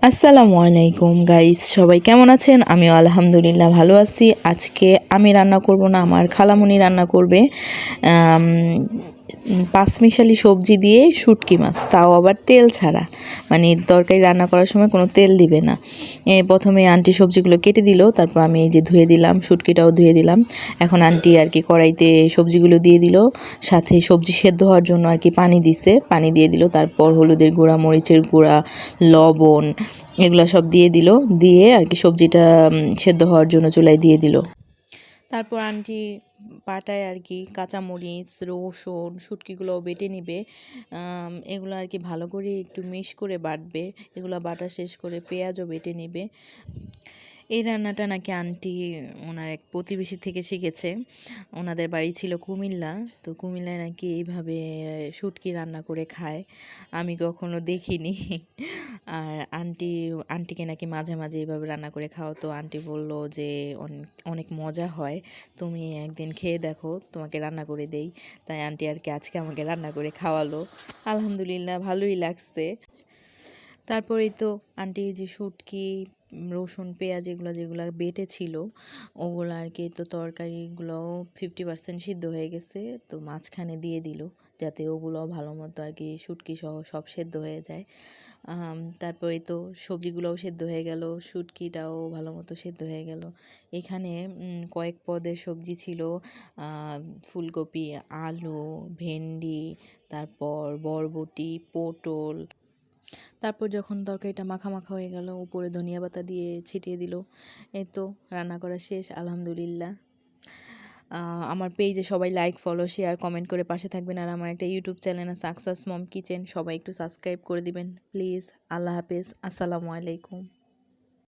আসসালামু আলাইকুম গাইস, সবাই কেমন আছেন? আমিও আলহামদুলিল্লাহ ভালো আছি। আজকে আমি রান্না করব না, আমার খালামুনি রান্না করবে পাঁচমিশালি সবজি দিয়ে শুটকি মাছ, তাও আবার তেল ছাড়া। মানে তরকারি রান্না করার সময় কোনো তেল দিবে না। প্রথমে আন্টি সবজিগুলো কেটে দিল, তারপর আমি এই যে ধুয়ে দিলাম, শুটকিটাও ধুয়ে দিলাম। এখন আন্টি আর কি কড়াইতে সবজিগুলো দিয়ে দিল, সাথে সবজি সেদ্ধ হওয়ার জন্য আর কি পানি দিছে, পানি দিয়ে দিল। তারপর হলুদের গুঁড়া, মরিচের গুঁড়া, লবণ এগুলো সব দিয়ে দিল, দিয়ে আর কি সবজিটা সেদ্ধ হওয়ার জন্য চুলায় দিয়ে দিল। তারপর আন্টি পাটায় আর কি কাঁচামরিচ, রসুন, শুটকিগুলো বেটে নিবে। এগুলো আর কি ভালো করে একটু মিশ করে বাটবে। এগুলো বাটা শেষ করে পেঁয়াজও বেটে নিবে। এই রান্নাটা নাকি আন্টি ওনার এক প্রতিবেশী থেকে শিখেছে। ওনাদের বাড়ি ছিল কুমিল্লা, তো কুমিল্লায় নাকি এইভাবে শুটকি রান্না করে খায়, আমি কখনো দেখিনি। আর আন্টিকে নাকি মাঝে মাঝে এইভাবে রান্না করে খাওয়াতো। আন্টি বলল যে অনেক মজা হয়, তুমি একদিন খেয়ে দেখো, তোমাকে রান্না করে দেই। তাই আন্টি আর কি আজকে আমাকে রান্না করে খাওয়ালো। আলহামদুলিল্লাহ ভালোই লাগছে। তারপরেই তো আন্টি যে শুটকি, রসুন, পেঁয়াজ এগুলো যেগুলো বেটে ছিল, ওগুলো আর কি তো তরকারিগুলোও 50% সিদ্ধ হয়ে গেছে, তো মাঝখানে দিয়ে দিল যাতে ওগুলো ভালো মতো আর কি শুটকি সহ সব সেদ্ধ হয়ে যায়। তারপরে তো সবজিগুলোও সেদ্ধ হয়ে গেল, শুটকিটাও ভালো মতো সেদ্ধ হয়ে গেল। এখানে কয়েক পদের সবজি ছিল, ফুলকপি, আলু, ভেন্ডি, তারপর বরবটি, পটল। তারপর যখন তরকারিটা মাখা মাখা হয়ে গেল, উপরে ধনিয়া পাতা দিয়ে ছিটিয়ে দিল। এই তো রান্না করা শেষ আলহামদুলিল্লাহ। আমার পেজে সবাই লাইক, ফলো, শেয়ার, কমেন্ট করে পাশে থাকবেন। আর আমার একটা ইউটিউব চ্যানেল আছে সাকসেস মম কিচেন, সবাই একটু সাবস্ক্রাইব করে দিবেন প্লিজ। আল্লাহ হাফেজ, আসসালামু আলাইকুম।